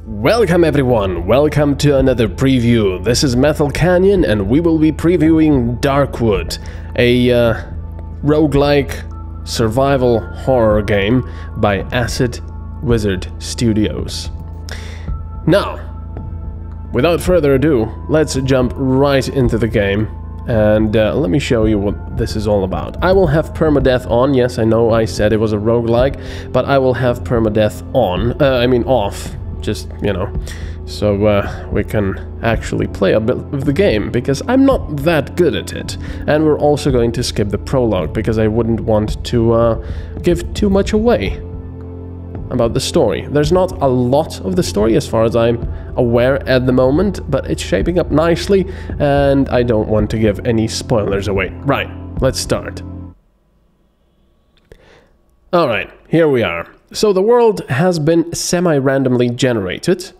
Welcome everyone, welcome to another preview. This is MetalCanyon and we will be previewing Darkwood, a roguelike survival horror game by Acid Wizard Studios. Now, without further ado, let's jump right into the game and let me show you what this is all about. I will have permadeath on. Yes, I know I said it was a roguelike, but I will have permadeath on, off. Just, you know, so we can actually play a bit of the game, because I'm not that good at it. And we're also going to skip the prologue, because I wouldn't want to give too much away about the story. There's not a lot of the story as far as I'm aware at the moment, but it's shaping up nicely, and I don't want to give any spoilers away. Right, let's start. Alright, here we are. So the world has been semi-randomly generated.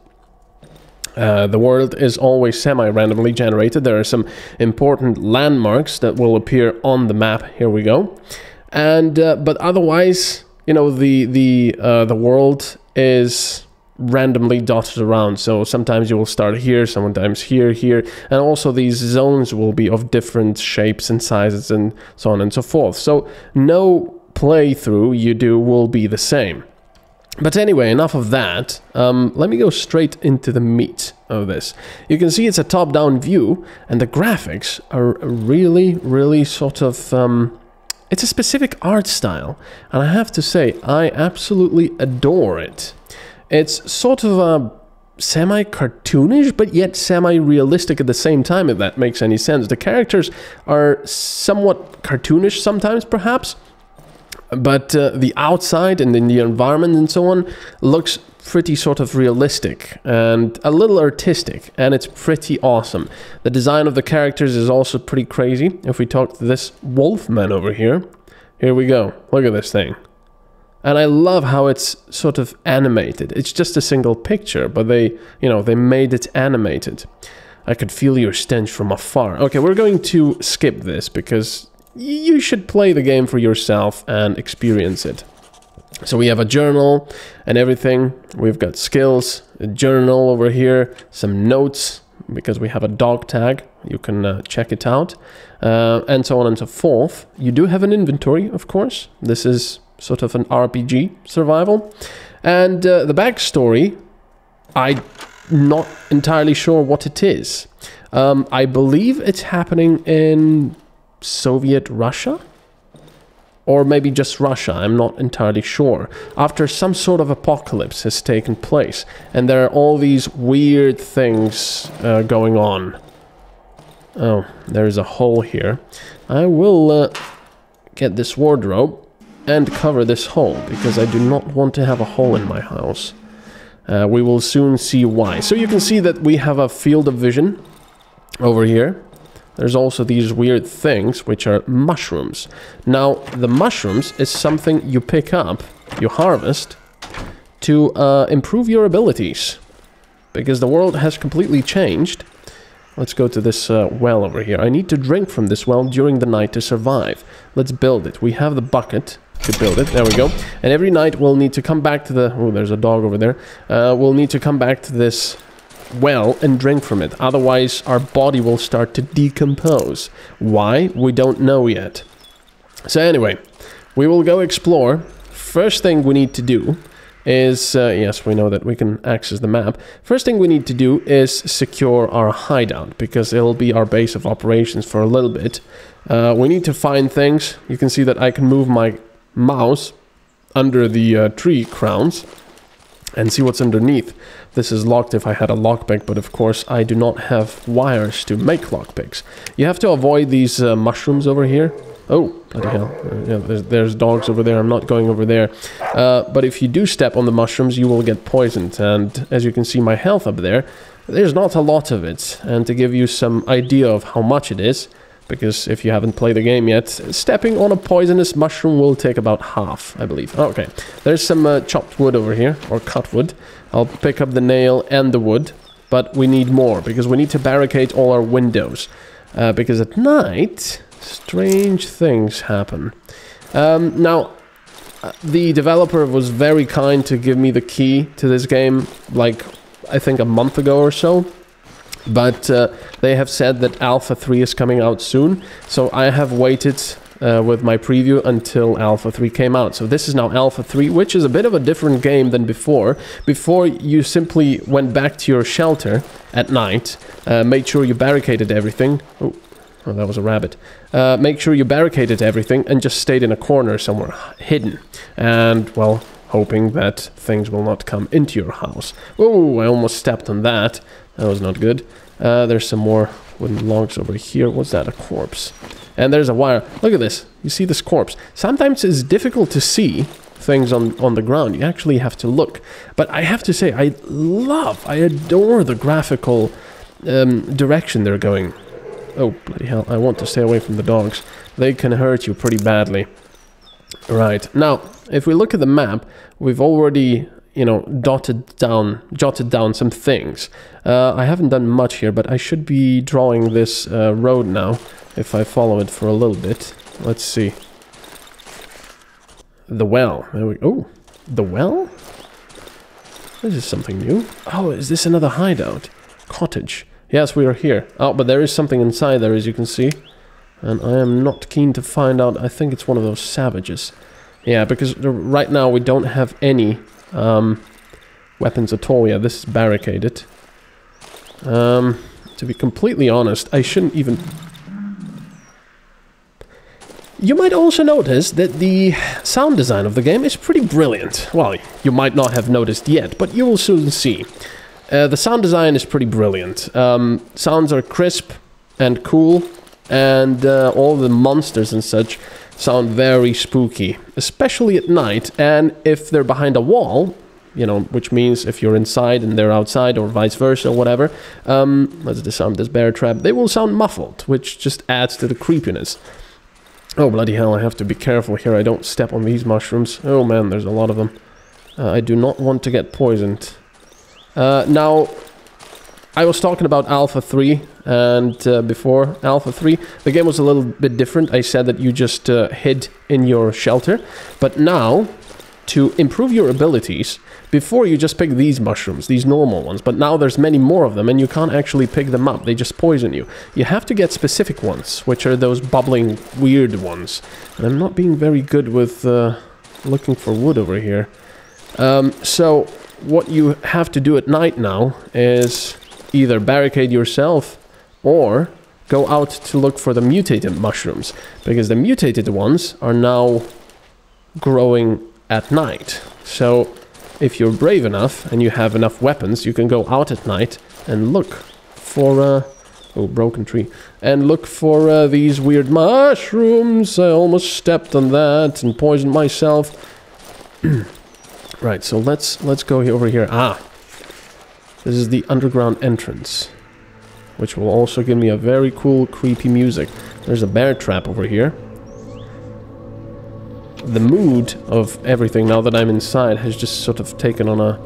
The world is always semi-randomly generated. There are some important landmarks that will appear on the map. Here we go. And but otherwise, you know, the world is randomly dotted around. So sometimes you will start here, sometimes here, and also these zones will be of different shapes and sizes and so on and so forth. So no playthrough you do will be the same. But anyway, enough of that. Let me go straight into the meat of this. You can see it's a top-down view, and the graphics are really sort of... it's a specific art style, and I have to say, I absolutely adore it. It's sort of a semi-cartoonish, but yet semi-realistic at the same time, if that makes any sense. The characters are somewhat cartoonish sometimes, perhaps, but the outside and in the environment and so on looks pretty sort of realistic and a little artistic, and it's pretty awesome. The design of the characters is also pretty crazy. If we talk to this wolfman over here, here we go. Look at this thing. And I love how it's sort of animated. It's just a single picture, but they made it animated. I could feel your stench from afar. Okay, we're going to skip this because you should play the game for yourself and experience it. So we have a journal and everything. We've got skills, a journal over here, some notes, because we have a dog tag. You can check it out, and so on and so forth. You do have an inventory, of course. This is sort of an RPG survival. And the backstory, I'm not entirely sure what it is. I believe it's happening in Soviet Russia, or maybe just Russia, I'm not entirely sure, after some sort of apocalypse has taken place, and there are all these weird things going on. Oh, there's a hole here. I will get this wardrobe and cover this hole, because I do not want to have a hole in my house. We will soon see why. So you can see that we have a field of vision over here. There's also these weird things, which are mushrooms. Now, the mushrooms is something you pick up, you harvest, to improve your abilities. Because the world has completely changed. Let's go to this well over here. I need to drink from this well during the night to survive. Let's build it. We have the bucket to build it. There we go. And every night we'll need to come back to the... Oh, there's a dog over there. We'll need to come back to this well and drink from it, otherwise our body will start to decompose. Why? We don't know yet. So anyway, we will go explore. First thing we need to do is, yes, we know that we can access the map. First thing we need to do is secure our hideout, because it'll be our base of operations for a little bit. We need to find things. You can see that I can move my mouse under the tree crowns and see what's underneath. This is locked if I had a lockpick, but of course I do not have wires to make lockpicks. You have to avoid these mushrooms over here. Oh, bloody hell. Yeah, there's dogs over there. I'm not going over there. But if you do step on the mushrooms, you will get poisoned. And as you can see, my health up there, there's not a lot of it. And to give you some idea of how much it is, because if you haven't played the game yet, stepping on a poisonous mushroom will take about half, I believe. Okay, there's some chopped wood over here, or cut wood. I'll pick up the nail and the wood, but we need more, because we need to barricade all our windows. Because at night, strange things happen. Now, the developer was very kind to give me the key to this game, like I think, a month ago or so. But they have said that Alpha 3 is coming out soon. So I have waited with my preview until Alpha 3 came out. So this is now Alpha 3, which is a bit of a different game than before. Before, you simply went back to your shelter at night, made sure you barricaded everything. Oh, that was a rabbit. Make sure you barricaded everything and just stayed in a corner somewhere hidden. And, well, hoping that things will not come into your house. Oh, I almost stepped on that. That was not good. There's some more wooden logs over here. What's that? A corpse. And there's a wire. Look at this. You see this corpse. Sometimes it's difficult to see things on the ground. You actually have to look. But I have to say, I adore the graphical direction they're going. Oh, bloody hell. I want to stay away from the dogs. They can hurt you pretty badly. Right. Now, if we look at the map, we've already, you know, jotted down some things. I haven't done much here, but I should be drawing this road now. If I follow it for a little bit. Let's see. The well. There we go. Oh, the well? This is something new. Oh, is this another hideout? Cottage. Yes, we are here. Oh, but there is something inside there, as you can see. And I am not keen to find out. I think it's one of those savages. Yeah, because right now we don't have any weapons at all. Yeah, this is barricaded. To be completely honest, I shouldn't even... You might also notice that the sound design of the game is pretty brilliant. Well, you might not have noticed yet, but you will soon see. The sound design is pretty brilliant. Sounds are crisp and cool, and all the monsters and such sound very spooky, especially at night. And if they're behind a wall, you know, which means if you're inside and they're outside, or vice versa, or whatever, let's disarm this bear trap, they will sound muffled, which just adds to the creepiness. Oh, bloody hell, I have to be careful here. I don't step on these mushrooms. Oh, man, there's a lot of them. I do not want to get poisoned. Now, I was talking about Alpha 3, and before Alpha 3, the game was a little bit different. I said that you just hid in your shelter. But now, to improve your abilities, before you just pick these mushrooms, these normal ones, but now there's many more of them and you can't actually pick them up, they just poison you. You have to get specific ones, which are those bubbling weird ones. And I'm not being very good with looking for wood over here. So what you have to do at night now is either barricade yourself or go out to look for the mutated mushrooms, because the mutated ones are now growing at night. So if you're brave enough and you have enough weapons, you can go out at night and look for oh, broken tree, and look for these weird mushrooms. I almost stepped on that and poisoned myself. Right, so let's go over here. Ah, this is the underground entrance, which will also give me a very cool, creepy music. There's a bear trap over here. The mood of everything, now that I'm inside, has just sort of taken on a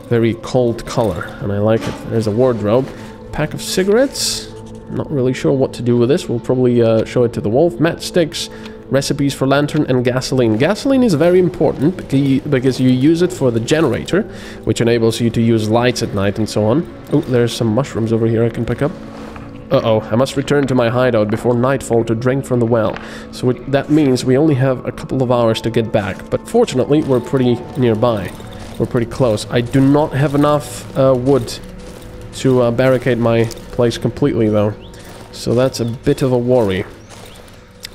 very cold color, and I like it. There's a wardrobe. Pack of cigarettes. Not really sure what to do with this. We'll probably show it to the wolf. Matchsticks, recipes for lantern, and gasoline. Gasoline is very important because you use it for the generator, which enables you to use lights at night and so on. Oh, there's some mushrooms over here I can pick up. Uh-oh, I must return to my hideout before nightfall to drink from the well. So that means we only have a couple of hours to get back. But fortunately, we're pretty nearby. We're pretty close. I do not have enough wood to barricade my place completely, though. So that's a bit of a worry.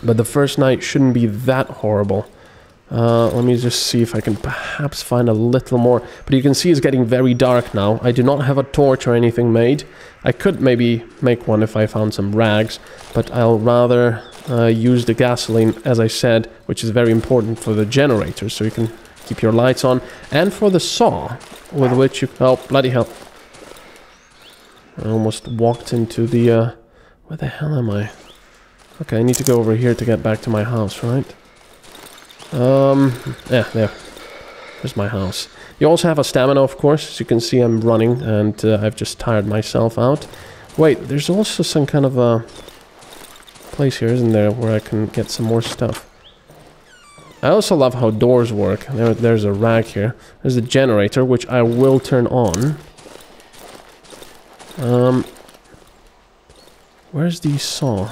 But the first night shouldn't be that horrible. Let me just see if I can perhaps find a little more. But you can see it's getting very dark now. I do not have a torch or anything made. I could maybe make one if I found some rags, but I'll rather use the gasoline, as I said, which is very important for the generator, so you can keep your lights on, and for the saw, with which you... Oh, bloody hell. I almost walked into the... Where the hell am I? Okay, I need to go over here to get back to my house, right? Yeah, there. There's my house. You also have a stamina, of course. As you can see, I'm running, and I've just tired myself out. Wait, there's also some kind of a place here, isn't there, where I can get some more stuff. I also love how doors work. There's a rag here. There's a generator, which I will turn on. Where's the saw?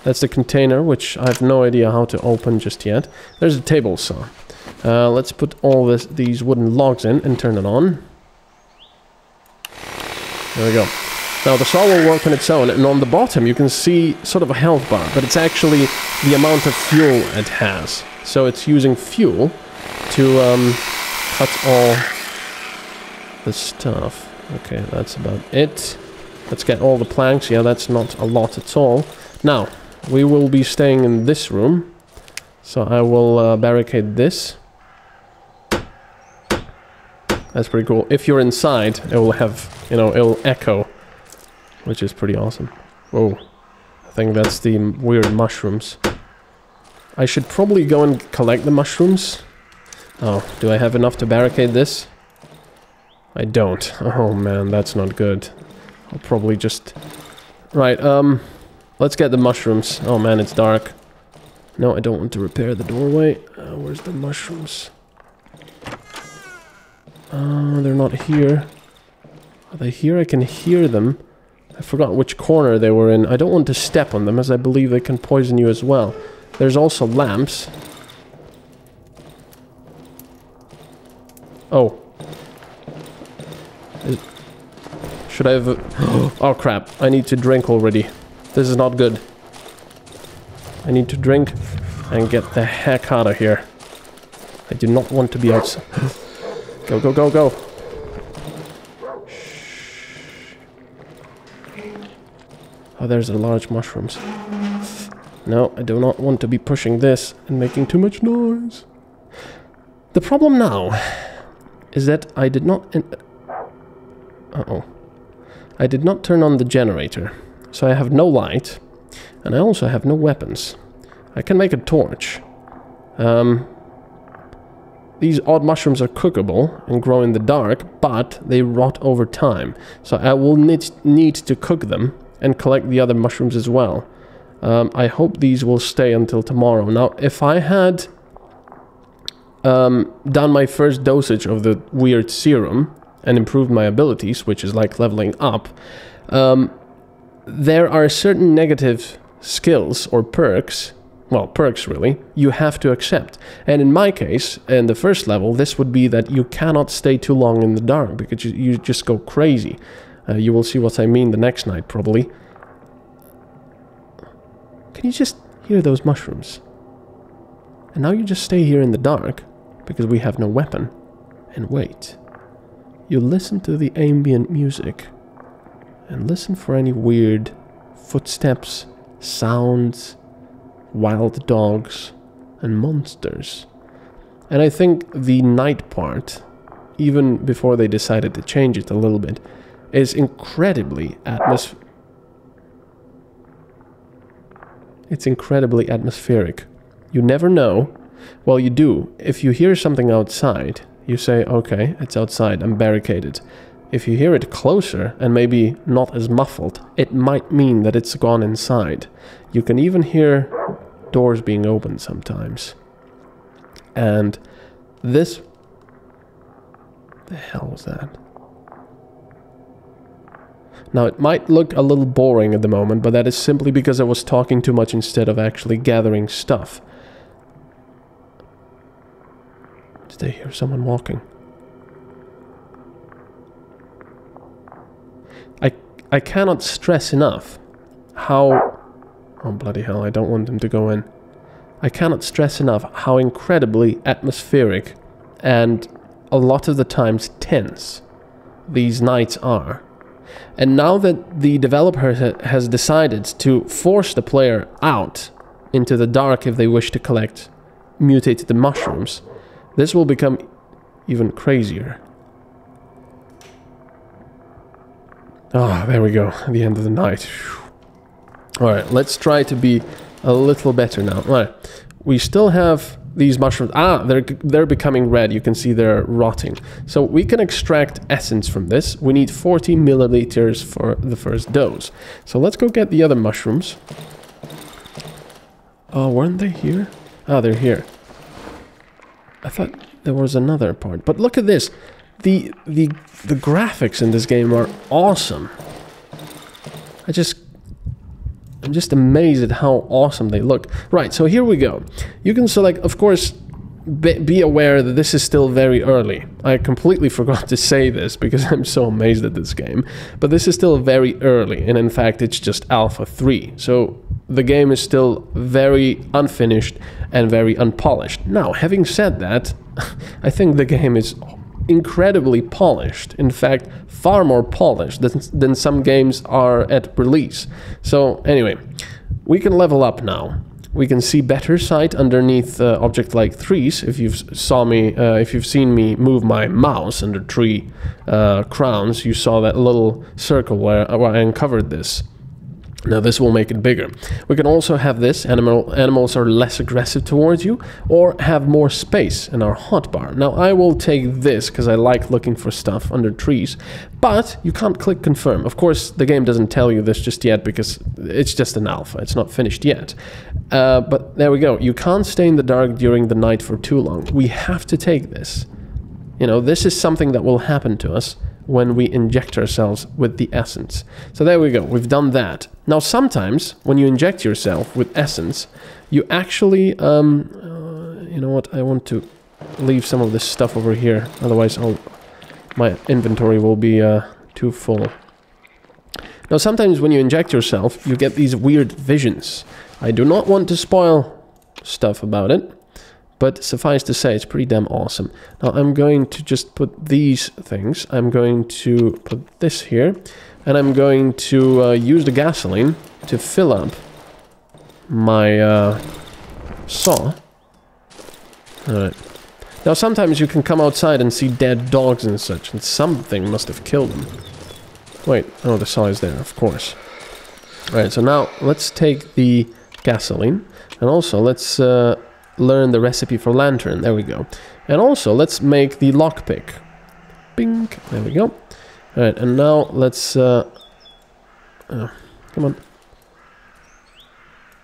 That's the container, which I have no idea how to open just yet. There's a table saw. Let's put all these wooden logs in and turn it on. There we go. Now the saw will work on its own, and on the bottom you can see sort of a health bar, but it's actually the amount of fuel it has. So it's using fuel to cut all the stuff. Okay, that's about it. Let's get all the planks. Yeah, that's not a lot at all. Now, we will be staying in this room. So I will barricade this. That's pretty cool. If you're inside, it will have, you know, it'll echo, which is pretty awesome. Whoa. I think that's the weird mushrooms. I should probably go and collect the mushrooms. Oh, do I have enough to barricade this? I don't. Oh man, that's not good. I'll probably just... Right, let's get the mushrooms. Oh man, it's dark. No, I don't want to repair the doorway. Where's the mushrooms? They're not here. Are they here? I can hear them. I forgot which corner they were in. I don't want to step on them, as I believe they can poison you as well. There's also lamps. Oh. Should I have... Oh crap, I need to drink already. This is not good. I need to drink and get the heck out of here. I do not want to be outside. Go, go, go, go. Oh, there's the large mushrooms. No, I do not want to be pushing this and making too much noise. The problem now is that I did not... Uh-oh. I did not turn on the generator, so I have no light, and I also have no weapons. I can make a torch. These odd mushrooms are cookable and grow in the dark, but they rot over time. So I will need to cook them and collect the other mushrooms as well. I hope these will stay until tomorrow. Now, if I had done my first dosage of the weird serum and improved my abilities, which is like leveling up, there are certain negative skills or perks, well, perks really, you have to accept. And in my case, in the first level, this would be that you cannot stay too long in the dark, because you just go crazy. You will see what I mean the next night, probably. Can you just hear those mushrooms? And now you just stay here in the dark, because we have no weapon, and wait. You listen to the ambient music, and listen for any weird footsteps, sounds, wild dogs, and monsters. And I think the night part, even before they decided to change it a little bit, is incredibly It's incredibly atmospheric. You never know. Well, you do. If you hear something outside, you say, okay, it's outside, I'm barricaded. If you hear it closer, and maybe not as muffled, it might mean that it's gone inside. You can even hear doors being opened sometimes. And this... the hell was that? Now, it might look a little boring at the moment, but that is simply because I was talking too much instead of actually gathering stuff. Did I hear someone walking? I cannot stress enough how... Oh, bloody hell, I don't want them to go in. I cannot stress enough how incredibly atmospheric and a lot of the times tense these nights are. And now that the developer has decided to force the player out into the dark if they wish to collect mutated mushrooms, this will become even crazier. Ah, there we go, the end of the night. Alright, let's try to be a little better now. Alright, we still have these mushrooms. Ah, they're becoming red. You can see they're rotting. So we can extract essence from this. We need 40 milliliters for the first dose. So let's go get the other mushrooms. Oh, weren't they here? Ah, they're here. I thought there was another part. But look at this. the graphics in this game are awesome. I'm just amazed at how awesome they look. Right, so here we go. You can select, of course, be aware that this is still very early. I completely forgot to say this because I'm so amazed at this game. But this is still very early, and in fact it's just Alpha 3. So the game is still very unfinished and very unpolished. Now, having said that, I think the game is incredibly polished. In fact, far more polished than some games are at release. So anyway, we can level up now. We can see better sight underneath objects like trees. If you've seen me move my mouse under tree crowns, you saw that little circle where I uncovered this. Now this will make it bigger. We can also have this, animals are less aggressive towards you, or have more space in our hotbar. Now I will take this because I like looking for stuff under trees, but you can't click confirm. Of course the game doesn't tell you this just yet because it's just an alpha, it's not finished yet. But there we go, you can't stay in the dark during the night for too long. We have to take this. You know, this is something that will happen to us when we inject ourselves with the essence. So there we go, we've done that. Now sometimes when you inject yourself with essence, you actually, you know what, I want to leave some of this stuff over here, otherwise my inventory will be too full. Now sometimes when you inject yourself, you get these weird visions. I do not want to spoil stuff about it, but suffice to say, it's pretty damn awesome. Now I'm going to just put these things. I'm going to put this here. And I'm going to use the gasoline to fill up my saw. Alright. Now sometimes you can come outside and see dead dogs and such. And something must have killed them. Wait, oh, the saw is there, of course. Alright, so now let's take the gasoline. And also let's... learn the recipe for lantern. There we go. And also let's make the lockpick. Bing. There we go. Alright, and now let's come on.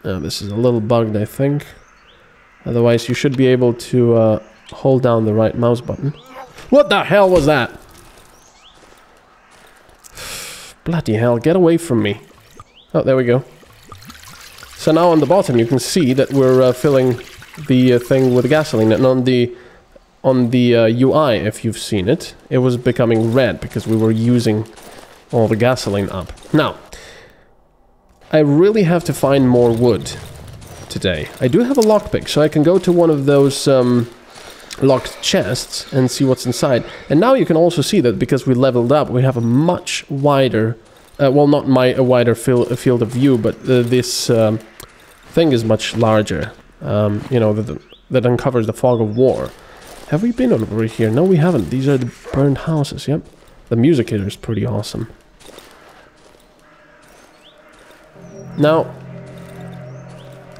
This is a little bugged, I think. Otherwise you should be able to hold down the right mouse button. What the hell was that? Bloody hell, get away from me. Oh, there we go. So now on the bottom you can see that we're filling the thing with gasoline, and on the UI, if you've seen it, it was becoming red because we were using all the gasoline up. Now, I really have to find more wood today. I do have a lockpick, so I can go to one of those locked chests and see what's inside. And now you can also see that because we leveled up, we have a much wider, well, not a wider field of view, but this thing is much larger. You know, that uncovers the fog of war. Have we been over here? No, we haven't. These are the burned houses, yep. The music here is pretty awesome. Now,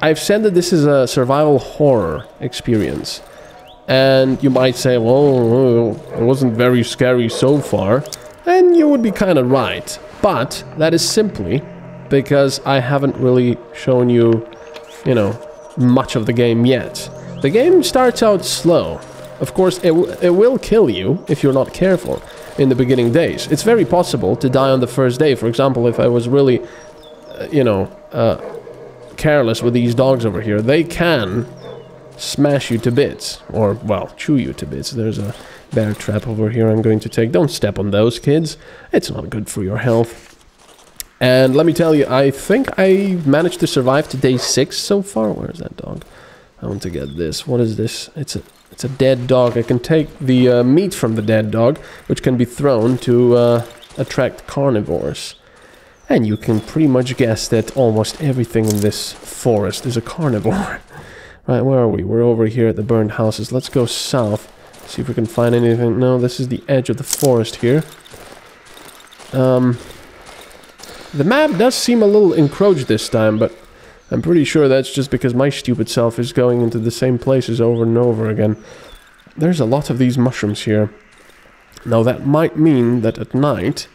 I've said that this is a survival horror experience. And you might say, well, it wasn't very scary so far. And you would be kind of right. But that is simply because I haven't really shown you, you know, much of the game yet. The game starts out slow. Of course, it will kill you if you're not careful in the beginning days. It's very possible to die on the first day. For example, if I was really, you know, careless with these dogs over here, they can smash you to bits. Or, well, chew you to bits. There's a bear trap over here I'm going to take. Don't step on those, kids. It's not good for your health. And let me tell you, I think I managed to survive to day 6 so far. Where's that dog? I want to get this. What is this? It's a dead dog. I can take the meat from the dead dog, which can be thrown to attract carnivores. And you can pretty much guess that almost everything in this forest is a carnivore. Right, where are we? We're over here at the burned houses. Let's go south. See if we can find anything. No, this is the edge of the forest here. The map does seem a little encroached this time, but I'm pretty sure that's just because my stupid self is going into the same places over and over again. There's a lot of these mushrooms here. Now that might mean that at night...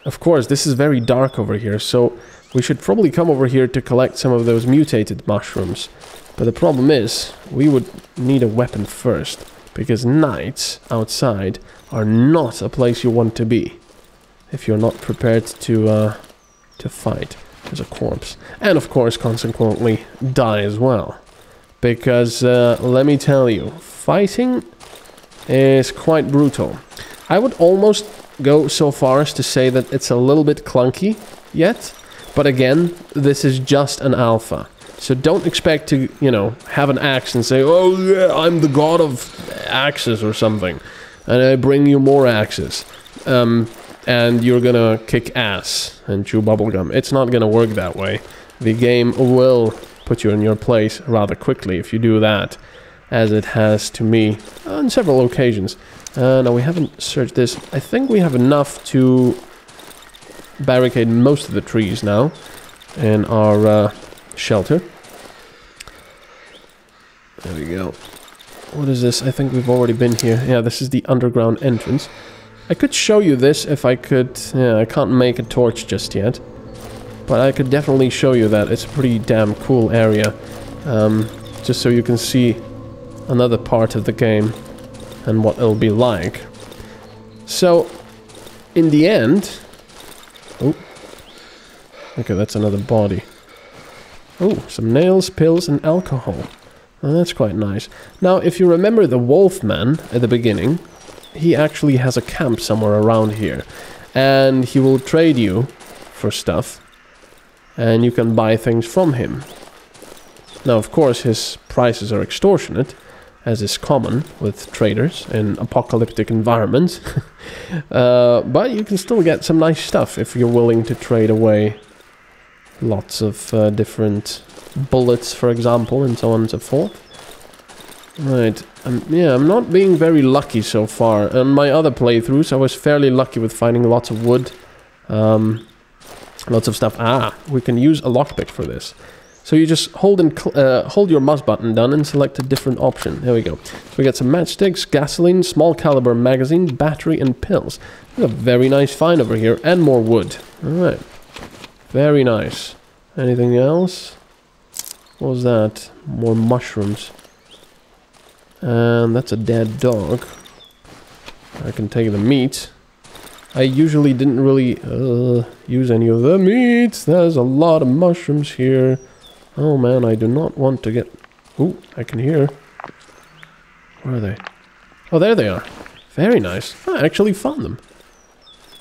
Of course, this is very dark over here, so we should probably come over here to collect some of those mutated mushrooms. But the problem is, we would need a weapon first. because nights outside are not a place you want to be if you're not prepared to fight. There's a corpse. And of course, consequently, die as well. Because, let me tell you, fighting is quite brutal. I would almost go so far as to say that it's a little bit clunky yet. But again, this is just an alpha. So don't expect to, you know, have an axe and say, oh yeah, I'm the god of axes or something. And I bring you more axes. And you're gonna kick ass and chew bubblegum. It's not gonna work that way. The game will put you in your place rather quickly if you do that, as it has to me on several occasions. No, we haven't searched this. I think we have enough to barricade most of the trees now in our shelter. There we go. What is this? I think we've already been here. Yeah, this is the underground entrance. I could show you this if I could... Yeah, I can't make a torch just yet. But I could definitely show you that. It's a pretty damn cool area. Just so you can see another part of the game and what it'll be like. So, in the end... Oh. Okay, that's another body. Oh, some nails, pills, and alcohol. Oh, that's quite nice. Now, if you remember the Wolfman at the beginning, he actually has a camp somewhere around here. And he will trade you for stuff. And you can buy things from him. Now, of course, his prices are extortionate, as is common with traders in apocalyptic environments. But you can still get some nice stuff if you're willing to trade away lots of different bullets, for example, and so on and so forth. Right, yeah, I'm not being very lucky so far. On my other playthroughs, I was fairly lucky with finding lots of wood. Lots of stuff. Ah, we can use a lockpick for this. So you just hold your mouse button down and select a different option. There we go. So we got some matchsticks, gasoline, small caliber magazine, battery, and pills. We got a very nice find over here, and more wood. Alright. Very nice. Anything else? What was that? More mushrooms. And that's a dead dog. I can take the meat. I usually didn't really use any of the meat. There's a lot of mushrooms here. Oh man, I do not want to get... Ooh, I can hear. Where are they? Oh, there they are. Very nice. I actually found them.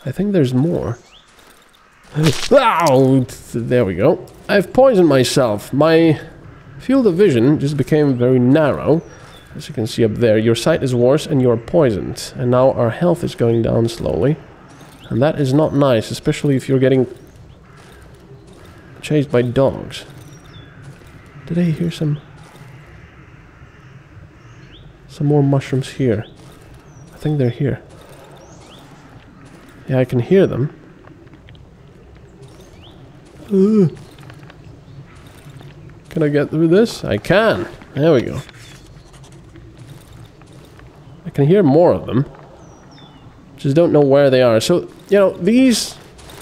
I think there's more. Ow! There we go. I've poisoned myself. My field of vision just became very narrow. As you can see up there, your sight is worse and you're poisoned. And now our health is going down slowly. And that is not nice, especially if you're getting chased by dogs. Did I hear some more mushrooms here? I think they're here. Yeah, I can hear them. Ugh. Can I get through this? I can. There we go. I can hear more of them. Just don't know where they are. So, you know, these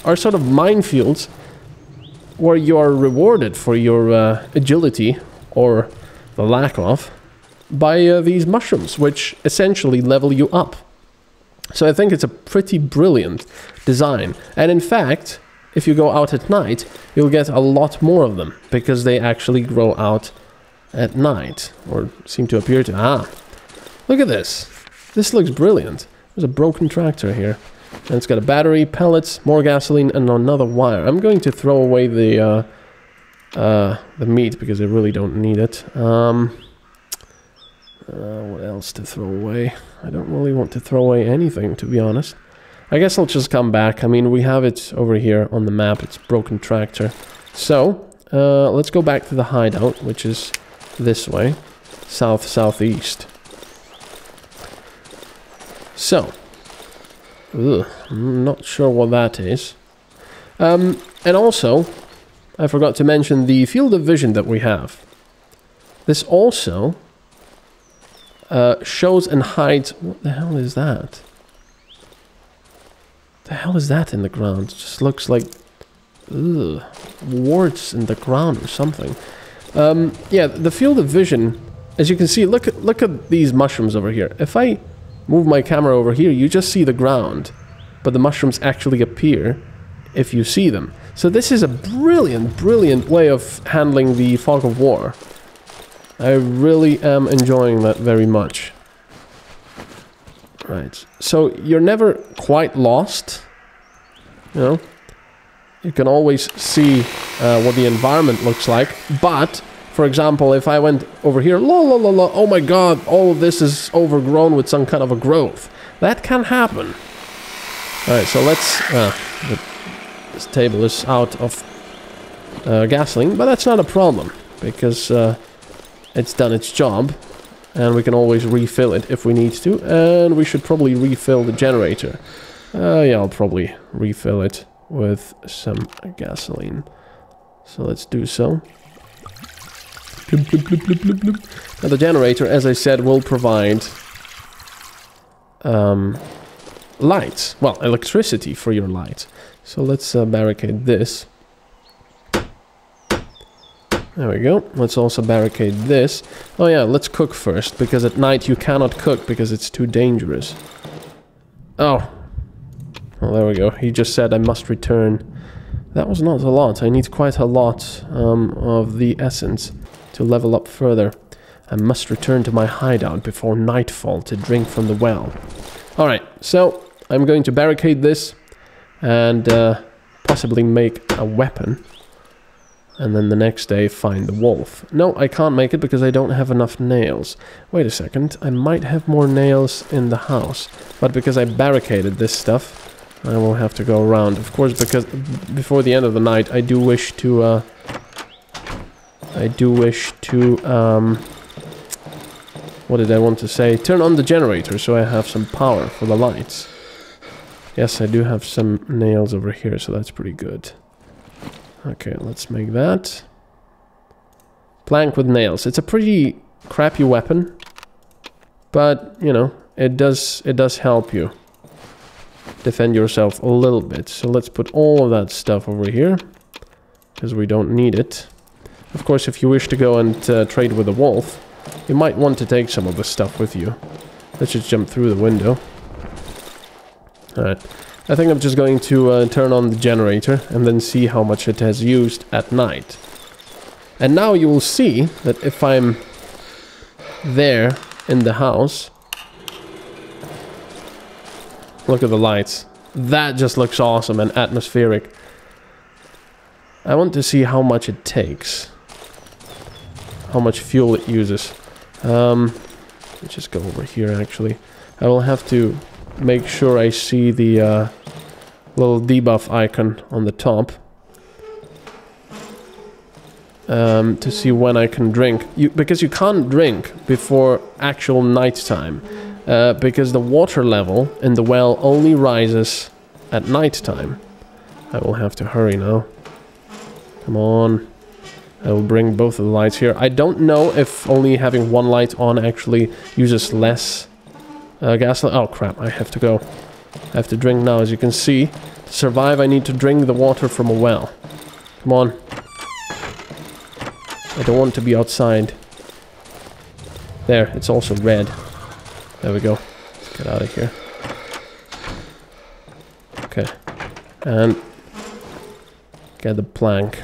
are sort of minefields where you are rewarded for your agility, or the lack of, by these mushrooms, which essentially level you up. So I think it's a pretty brilliant design. And in fact, if you go out at night, you'll get a lot more of them, because they actually grow out at night, or seem to appear to. Ah, look at this. This looks brilliant. There's a broken tractor here. And it's got a battery, pellets, more gasoline, and another wire. I'm going to throw away the meat because I really don't need it. What else to throw away? I don't really want to throw away anything, to be honest. I guess I'll just come back. I mean, we have it over here on the map. It's broken tractor. So, let's go back to the hideout, which is this way. South-southeast. So, I'm not sure what that is. And also, I forgot to mention the field of vision that we have. This also shows and hides... What the hell is that? The hell is that in the ground? It just looks like warts in the ground or something. Yeah, the field of vision as you can see, look at these mushrooms over here. If I move my camera over here, you just see the ground, but the mushrooms actually appear if you see them. So this is a brilliant, brilliant way of handling the fog of war. I really am enjoying that very much. Right, so you're never quite lost, you know. You can always see what the environment looks like, but, for example, if I went over here, oh my god, all of this is overgrown with some kind of a growth. That can happen. Alright, so let's... this table is out of gasoline, but that's not a problem, because it's done its job, and we can always refill it if we need to, and we should probably refill the generator. Yeah, I'll probably refill it with some gasoline. So let's do so. Now the generator, as I said, will provide lights. Well, electricity for your lights. So let's barricade this. There we go. Let's also barricade this. Oh yeah, let's cook first, because at night you cannot cook because it's too dangerous. Oh. Well, there we go. He just said I must return. That was not a lot. I need quite a lot of the essence to level up further. I must return to my hideout before nightfall to drink from the well. Alright, so I'm going to barricade this and possibly make a weapon. And then the next day find the wolf. No, I can't make it because I don't have enough nails. Wait a second, I might have more nails in the house. But because I barricaded this stuff, I will have to go around. Of course, because before the end of the night, I do wish to... what did I want to say? Turn on the generator so I have some power for the lights. Yes, I do have some nails over here, so that's pretty good. Okay, let's make that. Plank with nails. It's a pretty crappy weapon, but, you know, it does help you defend yourself a little bit. So let's put all of that stuff over here, because we don't need it. Of course, if you wish to go and trade with a wolf, you might want to take some of the stuff with you. Let's just jump through the window. Alright. I think I'm just going to turn on the generator and then see how much it has used at night. And now you will see that if I'm there in the house... Look at the lights. That just looks awesome and atmospheric. I want to see how much it takes. How much fuel it uses. Let's just go over here actually. I will have to make sure I see the little debuff icon on the top. To see when I can drink. Because you can't drink before actual nighttime. Because the water level in the well only rises at nighttime. I will have to hurry now. Come on. I will bring both of the lights here. I don't know if only having one light on actually uses less gasoline. Oh crap, I have to go. I have to drink now. As you can see, to survive I need to drink the water from a well. Come on. I don't want to be outside. There, it's also red. There we go. Let's get out of here. Okay. And get the plank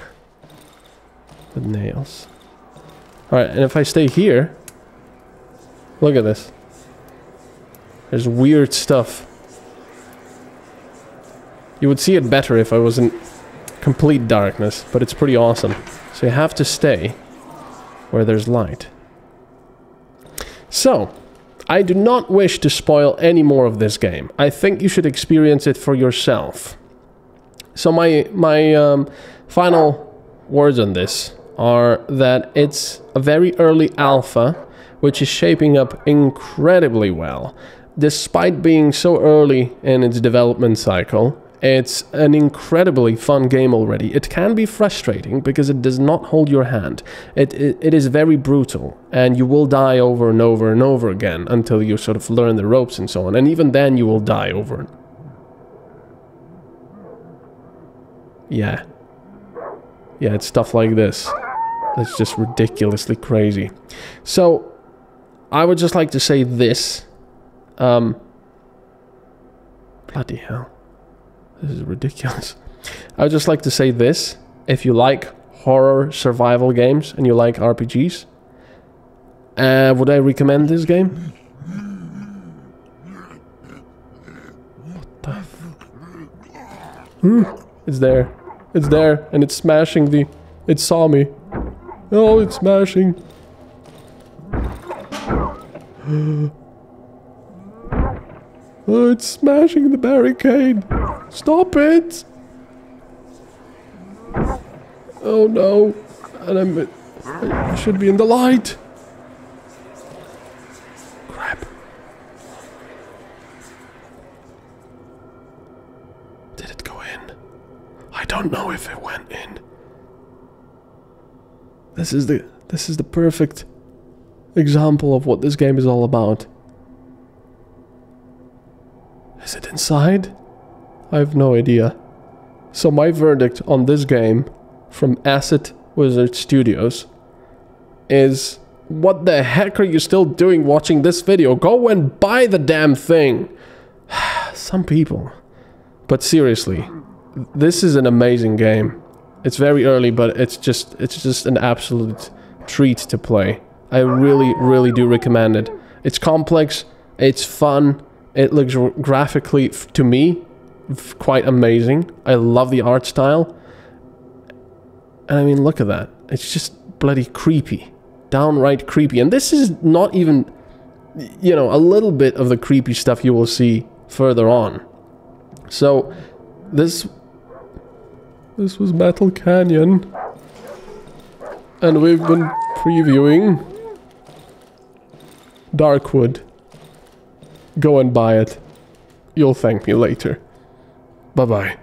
with nails. Alright, and if I stay here, look at this. There's weird stuff. You would see it better if I was in complete darkness, but it's pretty awesome. So you have to stay where there's light. So, I do not wish to spoil any more of this game. I think you should experience it for yourself. So my final words on this are that it's a very early alpha, which is shaping up incredibly well. Despite being so early in its development cycle, it's an incredibly fun game already. It can be frustrating because it does not hold your hand. It is very brutal, and you will die over and over and over again until you sort of learn the ropes and so on. And even then you will die over. Yeah, it's stuff like this. That's just ridiculously crazy. So, I would just like to say this. Bloody hell. This is ridiculous. I would just like to say this. If you like horror survival games and you like RPGs, would I recommend this game? What the f... It's there. It's there, and it's smashing the... It saw me. Oh, it's smashing. Oh, it's smashing the barricade. Stop it! Oh no. And I should be in the light. Crap. Did it go in? I don't know if it went in. This is the perfect example of what this game is all about. Is it inside? I have no idea. So my verdict on this game from Acid Wizard Studios is, what the heck are you still doing watching this video? Go and buy the damn thing. Some people. But seriously, this is an amazing game. It's very early, but it's just an absolute treat to play. I really, really do recommend it. It's complex, it's fun, it looks graphically, to me, quite amazing. I love the art style. And I mean, look at that. It's just bloody creepy. Downright creepy. And this is not even, you know, a little bit of the creepy stuff you will see further on. So, this was MetalCanyon. And we've been previewing Darkwood. Go and buy it. You'll thank me later. Bye-bye.